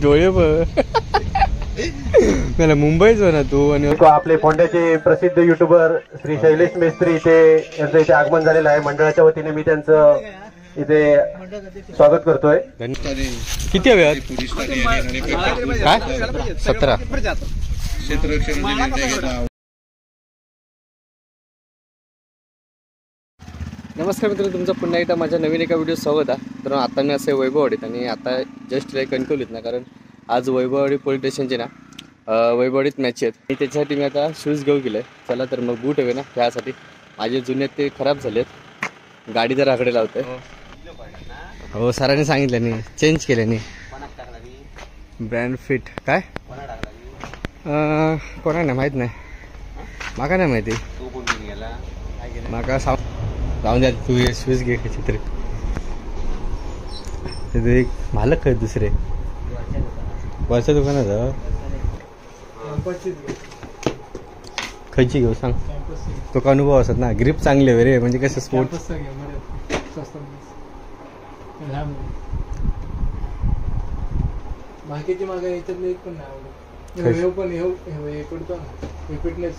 डोळे बघ मला मुंबईच हो ना तू. आणि आपले फोंड्याचे प्रसिद्ध युट्यूबर श्री शैलेश मेस्त्री इथे यांचं इथे आगमन झालेलं आहे. मंडळाच्या वतीने मी त्यांचं इथे स्वागत करतोय. किती वेळात काय 17. नमस्कार मित्रांनो, तुमचं पुन्हा एकदा माझ्या नवीन एका व्हिडिओ स्वागत आहे. तर आता मी असे वैभववाडीत आणि आता जस्ट कणकवलीत ना, कारण आज वैभववाडी पोलीस स्टेशनचे ना वैभववाडीत मॅच आहेत आणि त्याच्यासाठी मी आता शूज घेऊ गेलो आहे. चला तर मग बूट हवे ना त्यासाठी. माझे जुने ते खराब झालेत, गाडी जर आकडे लावतोय. हो सरांनी सांगितलं नाही, चेंज केले नाही. ब्रँड फिट काय कोणा नाही माहीत नाही, माका नाही माहिती. माका जाऊन द्या, तू हे शूज घे चित्र. ते एक मालक काय दुसरे वरच्या दुकानात खयची घेऊ सांग. तो का अनुभव असत ना, ग्रिप चांगली आहे रे, म्हणजे कसं स्पोर्ट्स. बाकीची मागे याच्यातलं एक पण नाही आवडत. हे पण हे पडतो ना, हे फिटनेस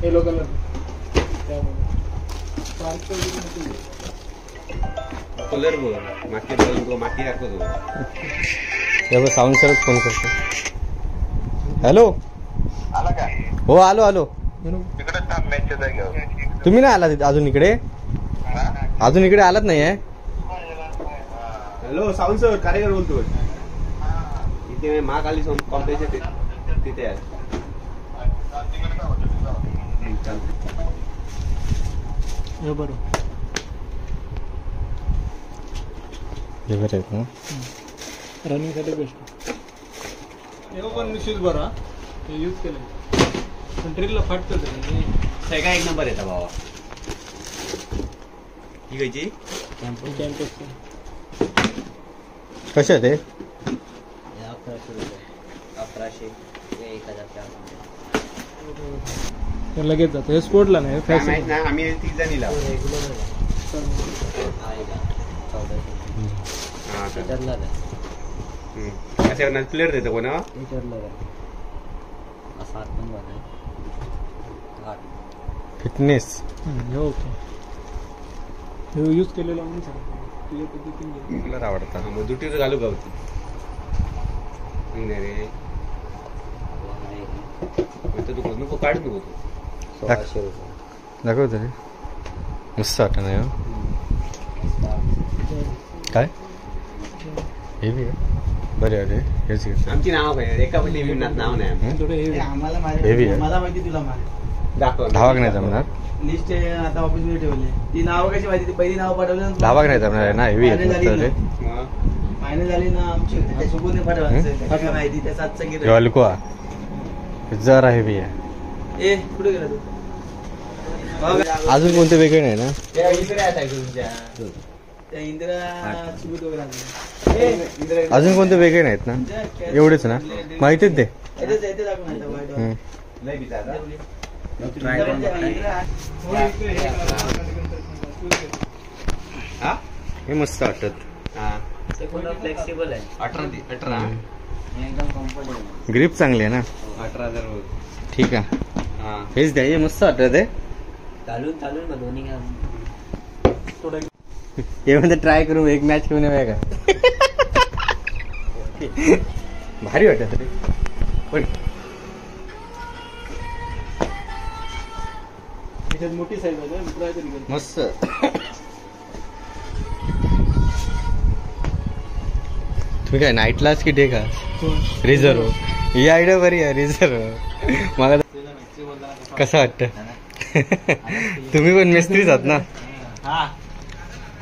येलो कलर त्यामुळे कलर माती बघ, माती दाखवतो. साऊंड सरच फोन करतो. हॅलो, हो आलो आलो. तुम्ही नाही आलात अजून इकडे? अजून इकडे आलात नाही आहे? हॅलो साऊंड सर, कार्यकर बोलतोय. इथे महाकाली कॉम्प्लेक्स तिथे आहे. बरोबर आहेत ना, रनिंग साठी बेस्ट. हे पण शूज बरा हे यूज केलं पण ट्रिलला फाटतं ते. सगळा एक नंबर येतात बाबा. ही घ्यायची कॅम्पस कशा ते 1100 तर लगेच जातं. हे स्पोर्टला नाही, फॅशन नाही. आम्ही 3 जणी लावतो. असे प्लेअर देतो कोणा फिटनेस. ओके, हे यूज केलेलं म्हणून तुझ्या पद्धतीने कलर आवडतात. मग दुटीवर घालू गावती नाही रे. तू नको काढू नको तू. 1600 दाखवतो रे, मस्त वाटत नाही काय. हे बी बरे अरे, हेच घेतलं. आमची नाव काय एका पण टीव्ही नाव नाही. हेवी आहे, मला माहिती, तुला दाखव. धावाक नाही जमणार. लिस्ट आता ऑफिस मध्ये ठेवली. ती नाव कशी माहिती, पहिली नाव पाठवलं धावाक नाही जमणार आहे ना, हेवी आहे रे. फायनल झाली ना आमची, सोबत पाठवायचं माहिती. त्या 7 संगीत हलको जरा हेवी आहे. ए कुठे गेला तू? अजून कोणते वेगळे नाही ना? त्या इंदिरा सुबोध वगैरे अजून कोणते वेगळे नाहीत ना? एवढेच ना, माहितीच ते. हे मस्त वाटत. फ्लेक्सिबल आहे. 18 एकदम कम्फर्टेबल. ग्रिप चांगली आहे ना. 18,000 ठीक आहे, हेच द्या. हे मस्त वाटत आहे. चालून दोन्ही हे म्हणते ट्राय करू, एक मॅच घेऊन येऊया का. भारी वाटत रे पण. मोठी साईज आहे, मस्त. तुम्ही काय नाईटलाच की डे का? रिझर्व. ही आयडिया बरी आहे, रिझर्व. मला कसं वाटतं? तुम्ही पण मिस्त्रीच आहात ना.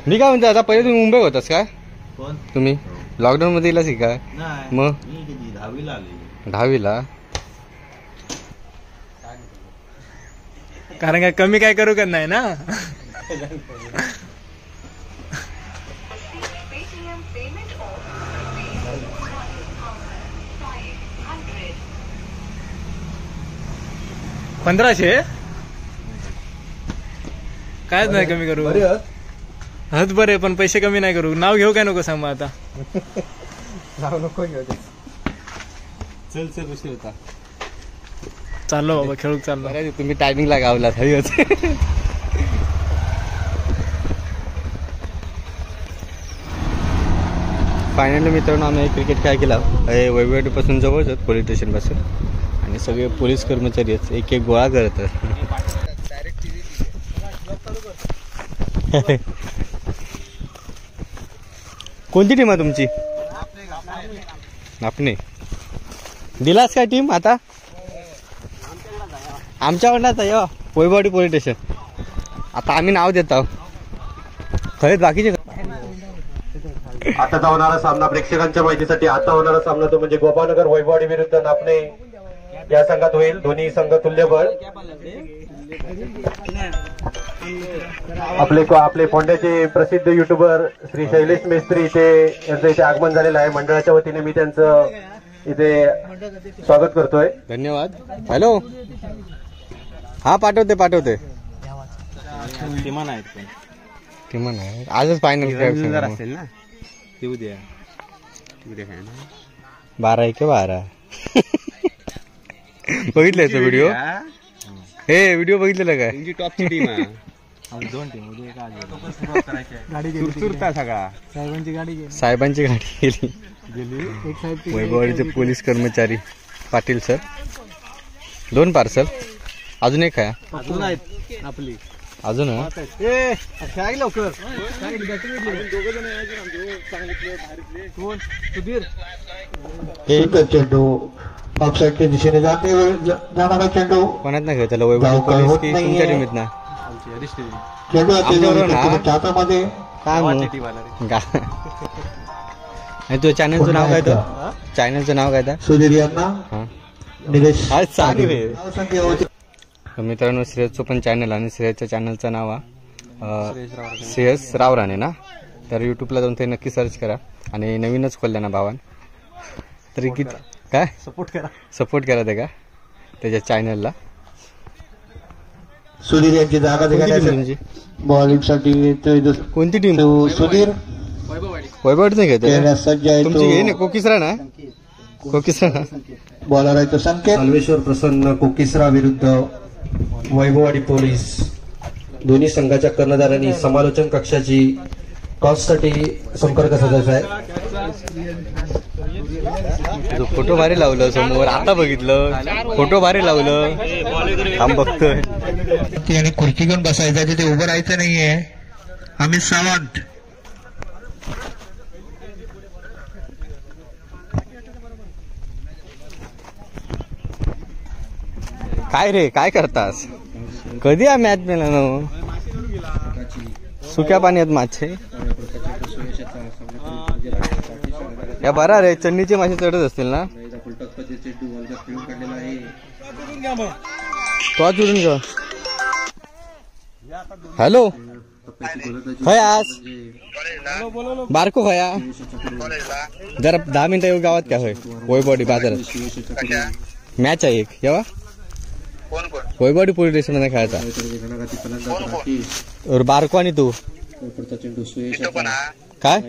मी काय म्हणतो, आता पहिले तुम्ही मुंबई होतास काय? तुम्ही लॉकडाऊन मध्ये येलास काय? मग 10वीला. कारण काय कमी काय करू का नाही ना. $1500 कायच नाही कमी करू. हद बरे, पण पैसे कमी नाही करू. नाव घेऊ काय नको सांग मग आता. नाव नको घेऊ. चल विषय होता. चाललो बाबा खेळून चाललो. बरं तुम्ही टायमिंगला गावलात हवी होते. फायनली मित्रांनो आम्ही क्रिकेट खेळ केला. वैभववाडीपासून जवळच आहेत पोलीस स्टेशनपासून आणि सगळे पोलीस कर्मचारी आहेत एक एक गोळा करत आहेत. कोणती टीम आहे तुमची? आपने दिलास काय टीम आता? आमच्याकडलाच आहे वैभववाडी पोलीस स्टेशन. आता आम्ही नाव देत आहोत. खरेच बाकीचे आताचा होणारा सामना प्रेक्षकांच्या माहितीसाठी आता होणारा सामना तो म्हणजे गोपाळनगर वैभववाडी विरुद्ध नापणे या संघात होईल. दोन्ही संघ तुल्यबळ. आपले फोंड्याचे प्रसिद्ध युट्यूबर श्री शैलेश मेस्त्री यांचं इथे आगमन झालेलं आहे. मंडळाच्या वतीने मी त्यांचं इथे स्वागत करतोय. धन्यवाद. हॅलो हा पाठवते किमान आहेत पण किमान आहे आजच फायनल असेल ना ते उद्या काय ना 12 बघितलाय तो व्हिडिओ? हे व्हिडिओ बघितलेला काय? तुमची टॉपची टीम आहे. 2 टीम उद्या एक आज गाडी गेली सुरता सगळा साहेबांची गाडी गेली. साहेबांची गाडी गेली. एक साहेब वैभववाडीचे पोलीस कर्मचारी पाटील सर 2 पार्सल. अजून एक आहे अजून आहेत आपली अजून काय लवकर सुधीर चेंडू ऑफसाईडच्या दिशेने जाणारा चेंडू कोणात नाही खेळ त्याला वैभववाडी पोलीस की तुमच्या टीमीत ना? चेंडू आमच्याबरोबर ना? हातामध्ये काय म्हणू आणि तुझ्या चॅनलचं नाव काय? तर चॅनलचं नाव काय? तर सुधीर यांना हा निलेश आज चालू आहे. संख्या होती. तर मित्रांनो श्रेयसचं पण चॅनल आणि श्रेयसच्या चॅनलचं नाव आहे श्रेयस राव राणे ना. तर यूट्यूबला जाऊन ते नक्की सर्च करा आणि नवीनच खोलल्या ना भावान तरी किती काय सपोर्ट करा ते का त्याच्या चॅनलला. सुधीर यांची जागा तुमची बॉलिंग साठी कोणती टीम? सुधीर वैभववाडी नाही घेत खेळण्यास सज्ज आहे तुमची हे तो. नाही कोकिसरा ना? कोकिसरा बॉलर आहे तो संकेत. कालवेश्वर प्रसन्न कोकिसरा विरुद्ध वैभववाडी पोलीस. दोन्ही संघाच्या कर्णधारांनी समालोचन कक्षाची टॉससाठी संपर्क साधायचा आहे. फोटो भारी लावलं समोर आता बघितलं फोटो भारी लावलं आम बघतोय. आणि खुर्ची घेऊन बसायचं तिथे उभं राहायचं नाहीये. अमित सावंत काय रे काय करतास? कधी हा मॅच मिळाला ना? सुक्या पाण्यात मासे या बरा रे चन्नीचे मासे चढत असतील ना? तो चुरून का? हॅलो खयास बारको खया जरा 10 मिनिटं येऊ गावात काय होय वैभववाडी बाजारात मॅच आहे एक येवा वैभववाडी पोलीस स्टेशन मध्ये खेळायचा बारको आणि तू काय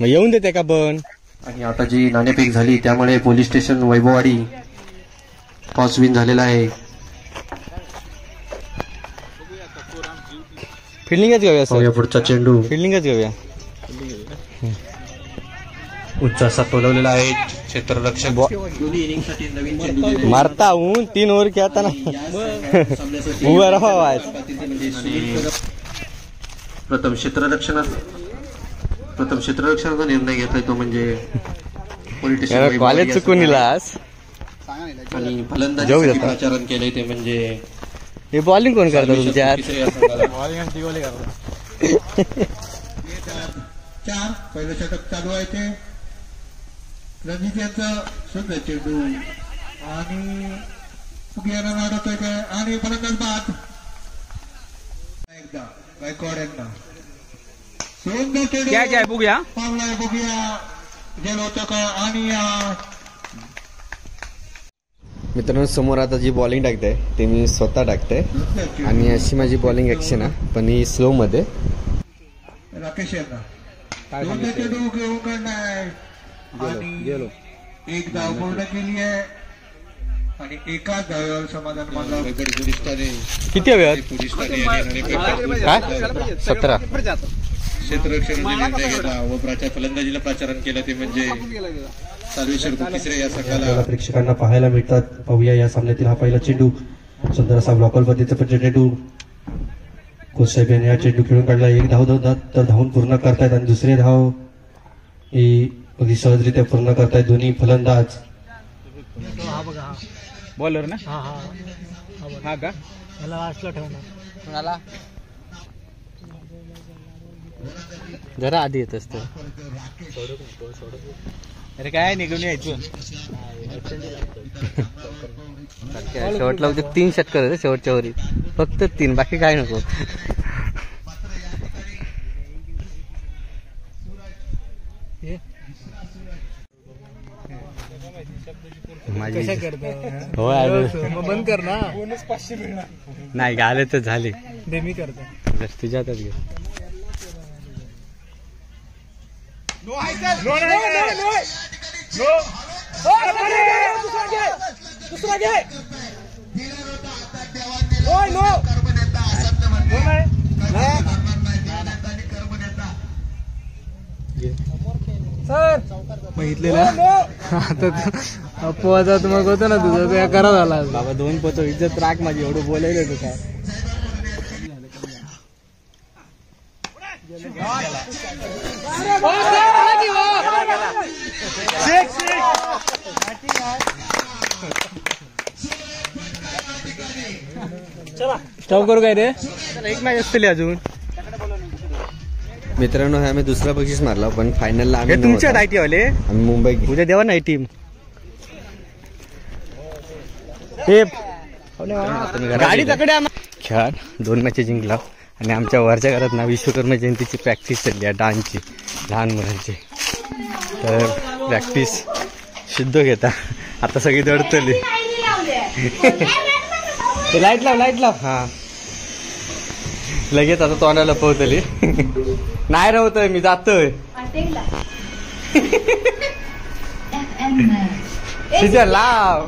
मग येऊन देते का पण? आणि आता जी नाणेफेक झाली त्यामुळे police station Vaibhavwadi toss win झालेला आहे. फिल्डिंगच घेऊया सर पुढचा चेंडू फिल्डिंगच घेऊया. उच्च असा टोलवलेला आहे. क्षेत्ररक्षक मारता ऊन 3 ओव्हर खेळताना उभा राहावा. प्रथम क्षेत्ररक्षणाचा निर्णय घेतलाय तो म्हणजे पोलीस स्टेशन कॉलेज चुकून इलास आणि फलंदाजी आचरण केलंय ते म्हणजे हे बॉलिंग कोण करतो तुमच्या? 4 पहिलं षटक चालू आहे ते रणजित यांचं सुंदर चेंडू आणि पुगियाला मारतोय काय आणि फलंदाज बाद एकदा गायकवाड यांना सुंदर चेंडू काय बघूया पावलाय बघूया गेलो होतं का आणि मित्रांनो समोर आता जी बॉलिंग टाकते ते मी स्वतः टाकते आणि अशी माझी बॉलिंग ऍक्शन आहे पण ही स्लो मध्ये. राकेश यांना सुंदर चेंडू घेऊन काढलाय आणि एक धाव पूर्ण केली आहे आणि एकाच धावेवर समाधान माझा. किती हवे काय 17. क्षेत्ररक्षणाने निर्णय घेतला व फलंदाजीला प्राचारण केलं ते म्हणजे सर्वेश्वर कोकिसरे या संघाला प्रेक्षकांना पाहायला मिळतात. पाहूया या सामन्यातील हा पहिला चेंडू. सुंदर असा ब्लॉकर पद्धतीचा चेंडू कोसाहेब यांनी हा चेंडू खेळून काढला. एक धाव तर धावून पूर्ण करतायत आणि दुसरी धाव ही अगदी सहजरित्या पूर्ण करतायत दोन्ही फलंदाज. बॉलर ना हा का याला लास्टला ठेवणार जरा आधी येत असतं. अरे काय निघून यायचं शेवटला 3 षटकर होते शेवटच्या वरी, फक्त 3, बाकी काय नको. माझी हो बंद कर ना. नाही गाले तर झाले. मी करतो तुझ्या हातात घे. अपवादात मग होतं ना तुझं काय करा झाला बाबा. 2 पोच इज्जत राख माझी. एवढं बोलायला होतं काय. स्टॉप करू काय रे. एक मॅच असतील अजून. मित्रांनो हे आम्ही दुसरा बक्षीस मारला पण फायनलला आम्ही तुमच्या आयटी वाले आम्ही मुंबई उद्या देवा नाही टीम. गाडी तकडे खेळात 2 मॅचेस जिंकला आणि आमच्या वरच्या घरात ना विश्वकर्मा जयंतीची प्रॅक्टिस चालली आहे डान्सची लहान मुलांची. तर प्रॅक्टिस शुद्ध घेता आता सगळी दडतली. लाईट लाव. हा लगेच आता तोंडाला लपवतली. नाही राहतोय मी जातोय. तिच्या लाव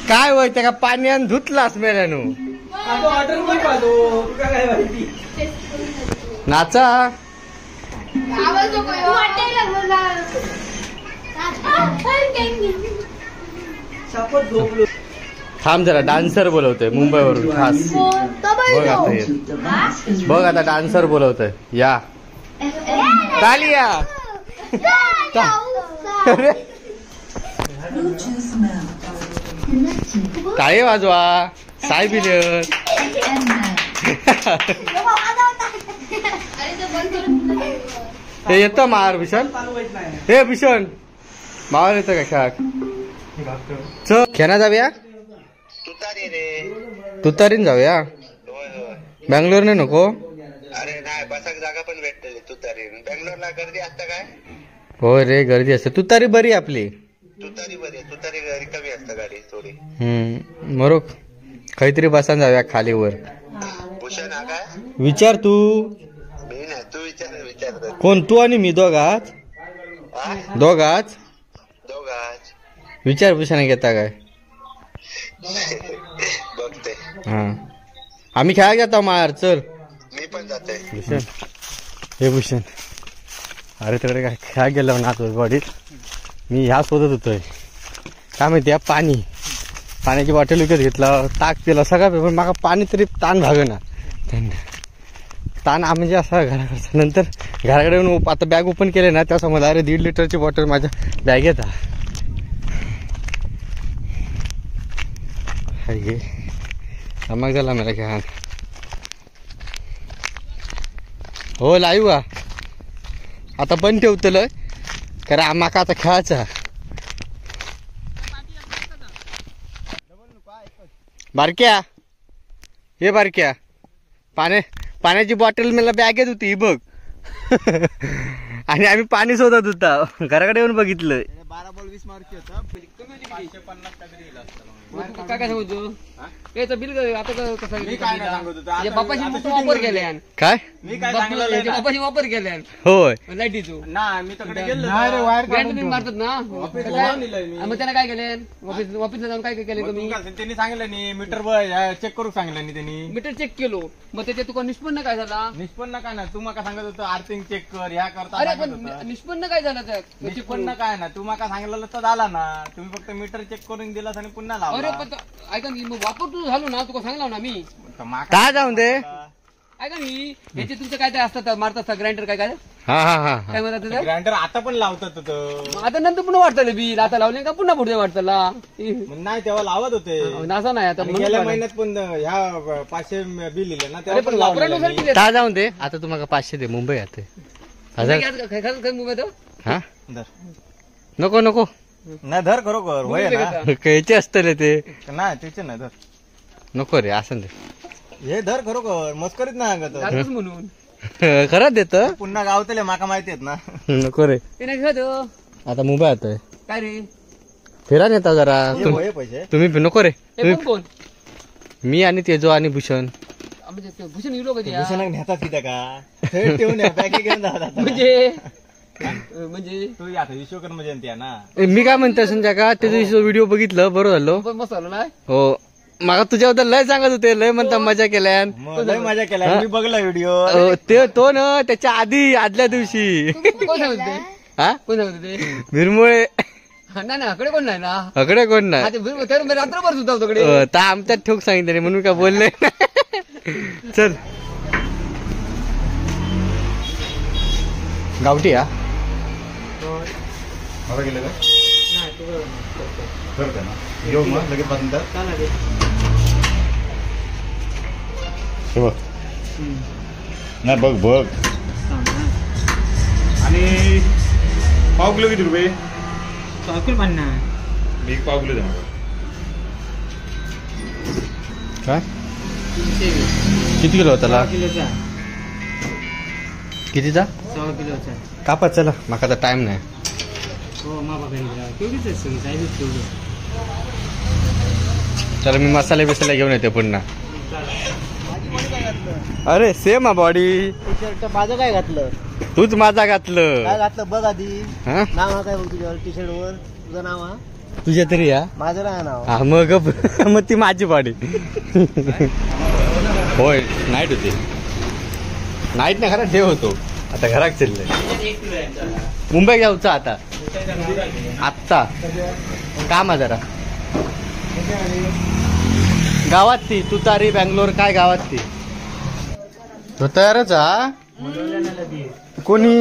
काय होय त्या का पाण्यान धुतलास मेल्यानु. नाचा थांब जरा. डान्सर बोलवतोय मुंबईवरून खास. बघ आता येत. बघ आता डान्सर बोलवतोय. या तालिया. टाळी वाजवा साहेब. हे येतं मार भूषण. हे भूषण मावर येतं का खेळात. खेळा जाऊया. तुतारीन जाऊया. बँगलोर नाही नको. अरे नाही बसाक जागा पण भेटते तुतारीन. बँगलोरला गर्दी असता काय. हो रे गर्दी असते. तुतारी बरी आपली. तुतारी बरी. तुतारी रिकामी असतं गाडी थोडी. मरो काहीतरी बसा जाऊया खाली वर. भूषण हा काय विचार तू. मी नाही तू विचार. कोण तू आणि मी दोघाच. दोघाच विचार भूषण घेता काय. बघते. हा आम्ही खेळायला जातो मार. चल मी पण जाते. भूषण हे भूषण अरे तिकडे काय खेळायला गेलो ना बॉडीत. मी ह्या शोधत होतोय काय माहिती पाण्याची बॉटल विकत घेतला. ताक पिला सगळा पण मागा पाणी तरी ताण भागना. ताण म्हणजे असा घराकडचा. नंतर घराकडे येऊन आता बॅग ओपन केले ना त्या समज अरे 1.5 लिटरची बॉटल माझ्या बॅगेत आहे. धमाक झाला मला खेळा. हो लाईव्ह आता बंद ठेवतलं कारण आम्हाला आता खेळायचा. बारक्या हे बारक्या पाण्याची बॉटल मला बॅगेत होती बघ. आणि आम्ही पाणी शोधत होता. घराकडे येऊन बघितलं 12 बॉल 20 मार्क होता. काय काय सांगतो याचं बिल आता कसं मी काय नाही सांगत होतो. आता- बापाशी आता मोठा shooting वापर मध्ये- केलाय काय मी काय सांगितलं नाही ना. बापाशी वापर केलाय होय लाईटीचो नाही मी तिकडे गेलो नाही रे, वायर ग्रँड तुम्ही मारतात ना ऑफिसला काय? जाऊन दिलंय मी. मग त्यानं काय केले ऑफिसला जाऊन काय काय केले मग तुम्ही तुमका त्यांनी सांगितलं नाही मीटर चेक करू सांगितलं नाही त्यांनी. मीटर चेक केलो मग त्याच्यात तुका निष्पन्न काय झाला निष्पन्न काय ना तू माका सांगत होतं आर्थिंग चेक कर ह्या करता अरे सांगत पण होता. निष्पन्न काय झालं त्यात निष्पन्न काय ना तू माका सांगितलं तर झाला ना तुम्ही फक्त मीटर चेक करून दिलास आणि पुन्हा अरे लावला. पण ऐका ना मग वापर तुझं झालो ना तुका सांगला ना मी तर माका काय जाऊन दे ऐका मी याचे तुमचं काय ते असतात मारतात ग्राइंडर काय काय हा हा हा हा. काय म्हणतात त्याचं? ग्राइंडर आता पण लावतात होतं. मग आता नंतर पुन्हा वाटतं बिल आता लावले का पुन्हा पुढे वाटतला मग नाही तेव्हा लावत होते. नासा नाही आता आणि म्हणून गेल्या वाढलं. महिन्यात पण ह्या 500 बिल लिहिले ना अरे तेव्हा पण पण लावलेलं वापरानुसार मी. किती काय जाऊन दे आता तुम्हाला 500 दे मुंबई आते हजार काय मुंबईत हा धर. नको नको नाही धर खरोखर होय ना कायचे असतले ते नाही त्याचे नाही धर नको रे असं दे हे धर खरोखर मस्करीत नाही सांगत घालतोच म्हणून खरंच देत पुन्हा गावतले माका माहिती आहेत ना. नको रे ते नाही घेतो आता मुंबई आतोय काय रे फिरा नेता जरा हे होय पैसे तुम्ही नको रे हे तुम्ही कोण कोण मी आणि तेजो आणि भूषण म्हणजे ते भूषण हिरो कधी या? भूषणक नेतात किती का थेट ठेवून बॅगे घेऊन जातात आता. म्हणजे तू आता विश्वकर्मा जयंती आहे ना. ए, मी काय म्हणतोय संजय का त्या दिवशी व्हिडिओ बघितलं बरं झालं पण मस्त आलो ना हो मला तुझ्याबद्दल लय सांगत होते लय म्हणता मजा केल्यान मग लय मजा केला मी बघला व्हिडिओ. ते तो ना त्याच्या आदल्या दिवशी कोण सांगत होते हा कोण सांगत होते भिरमुळे हा, नाही नाही अकडे कोण नाही ना अकडे कोण नाही हा, ते बरोबर, तर मी रात्रभर सुद्धा होतो कडे तर आमच्यात ठोक सांगितलं नाही म्हणून काय बोलले चल गावठी हा मला गेलं का करते ना येऊ मग लगेच बंद हे बघ नाही बघ बघ आणि पाव किलो किती रुपये मी एक पाव किलो द्या मला. काय किती किलो होता कितीचा कापा चला माका आता टाइम नाही चला मी मसाले बिसाले घेऊन येते पुन्हा अरे सेम हा बॉडी टी शर्ट माझं काय घातलं तूच माझा काय घातलं घातलं बघ आधी हा नाव हा काय बघ तुझ्यावर टी शर्ट वर तुझं नाव हा तुझ्या तरी या माझं नाही नाव हा मग मग ती माझी बॉडी होय नाईट होती नाईट नाही खरं डे होतो आता घरात चाललंय मुंबई जाऊचं आता आत्ता काम आहे जरा गावात ती तुतारी बँगलोर काय गावात ती तो तयारच हा कोणी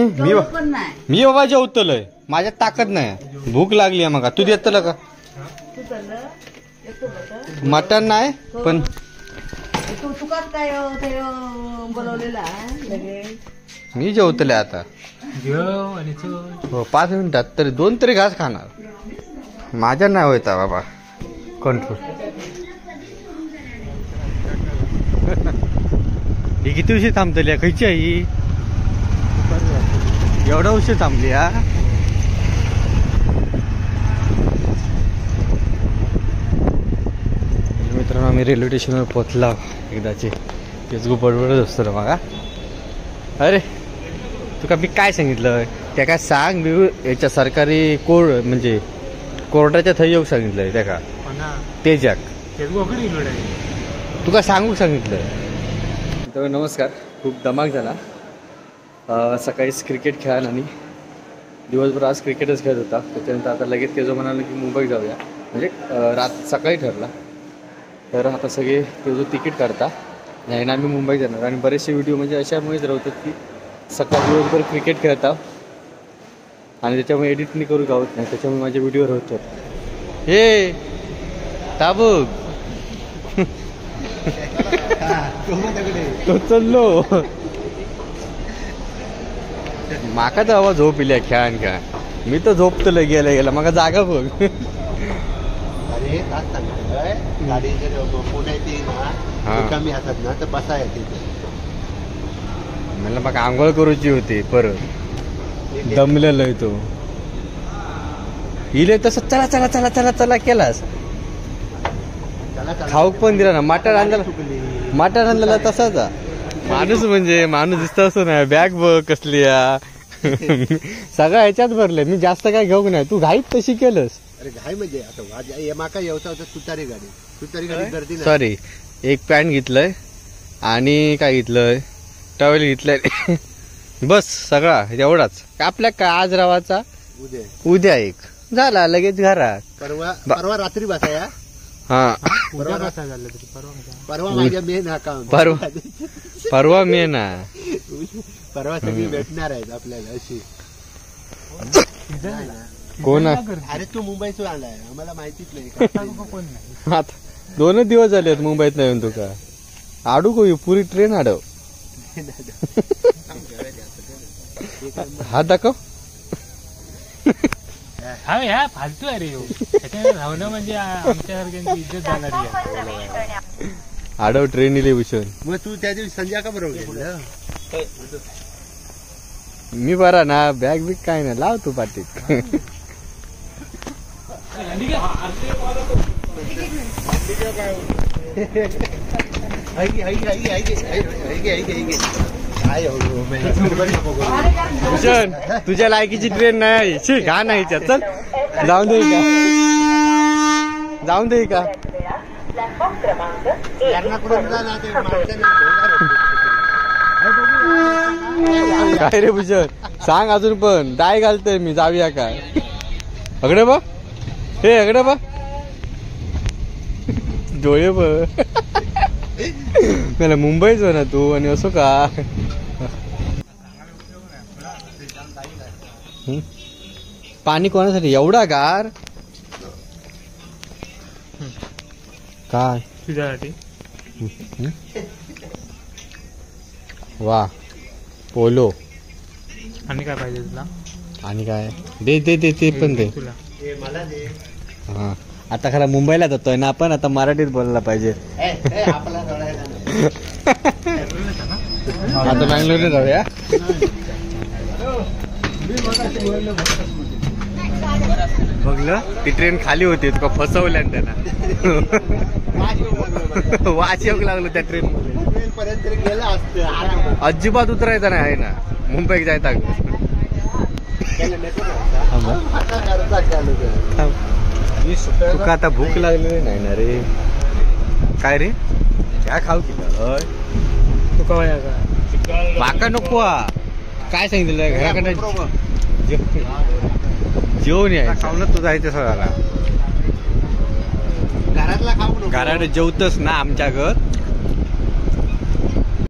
मी बाबा जेवतलय माझ्यात ताकद नाही भूक लागली आहे मग तू देतलं का मटन नाही पण तुकाच काय बोलवलेला मी जेवतले आता हो 5 मिनिटात तरी 2 तरी घास खाणार माझ्या नाही होता बाबा कंट्रोल ही किती उशीर थांबतली खायची आहे ही एवढा उशीर थांबली हा मित्रांनो आम्ही रेल्वे स्टेशनवर पोहोचला एकदाची तेच खूप बडबडत असतो रे मगा अरे तुका मी काय सांगितलं त्या काय सांग मी याच्या सरकारी कोर्ट म्हणजे कोर्टाच्या थंय येऊ सांगितलंय त्या का तेजाक तुका सांगू सांगितलं तर नमस्कार खूप धमाक झाला सकाळीच क्रिकेट खेळायला आणि दिवसभर आज क्रिकेटच खेळत होता त्याच्यानंतर आता लगेच तेजो म्हणाला की मुंबई जाऊया म्हणजे सकाळी ठरला तर आता सगळे तेजो तिकीट काढता नाही आम्ही मुंबई जाणार आणि बरेचसे व्हिडिओ म्हणजे अशामुळेच राहतात की सकाळ दिवसभर क्रिकेट खेळता आणि त्याच्यामुळे एडिट नाही करू गावत नाही त्याच्यामुळे माझे व्हिडिओ राहतात हे ताबूक तो चाललो माका तर हवा झोप इल्या खेळान खेळा मी तर झोपतलं गेला मग जागा बघ अरे काय सांगितलंय गाडी जर पुढे येते ना कमी हातात ना तर बसा येते मला मग आंघोळ करूची होती परत दमलेलं आहे तो इले तसं चला चला चला चला चला केलास. खाऊक पण दिला ना. माटा आणलेला तसाच माणूस म्हणजे माणूस दिसत असं नाही. बॅग बघ कसली सगळं ह्याच्यात भरलंय. मी जास्त काय घेऊ नाही. तू घाईत तशी केलंस. अरे घाई म्हणजे आता माका येवता होता तुतारी गाडी गर्दी नाही. सॉरी, एक पॅन्ट घेतलंय आणि काय घेतलंय, टॉवेल घेतलंय. बस सगळा एवढाच. आपल्या काय आज रावाचा उद्या एक झाला लगेच घरात. परवा रात्री बसाया. हा परवा माझ्या मेन अकाउंट परवा मे ना. परवा सगळी भेटणार आहेत आपल्याला अशी. कोण अरे तू मुंबईतून आलाय आम्हाला माहितीच नाही. आता 2 दिवस झाले मुंबईत नाही येऊन. तुका आडू को पुरी ट्रेन आडव. हात दाखव. ह्या फालतू आहे रे. राहणं म्हणजे आमच्यासारख्यांची इज्जत जाणारी आहे. आडव ट्रेन इले भूषण. मग तू त्या दिवशी संध्या का बरोबर मी बरा ना. बॅग बिग काय ना लाव तू पाठीत. भूषण तुझ्या लायकीची ट्रेन नाही. घा नाही चल जाऊन दे का. जाऊन दे का. काय रे भूषण सांग अजून पण. डाय घालतोय मी. जाऊया काय. अगडे बा हे अगडे बा डोळे बघ. मला मुंबईच हो ना तू आणि असो का. पाणी कोणासाठी एवढा गार काय तुझ्यासाठी. वा पोलो. आणि काय पाहिजे तुला. आणि काय दे दे दे ते पण दे. हा आता खरा मुंबईला जातोय ना आपण. आता मराठीत बोलायला पाहिजे. आता बँगलोरला जाऊया. बघलं ती ट्रेन खाली होती. तुका फसवल्या त्यांना. वाच येऊ लागलो त्या ट्रेन मध्ये. पर्यंत गेला असतं. अजिबात उतरायचं नाही आहे ना मुंबईत जायचा. तुका आता भूक लागली नाही ना रे. काय रे काय खाऊ केलं तुका माका नको. काय सांगितलं घराकडे जेवण याय खाऊनच तू जायचं सगळ्याला. घरातला खाऊ नको. घराकडे जेवतच ना आमच्या घर.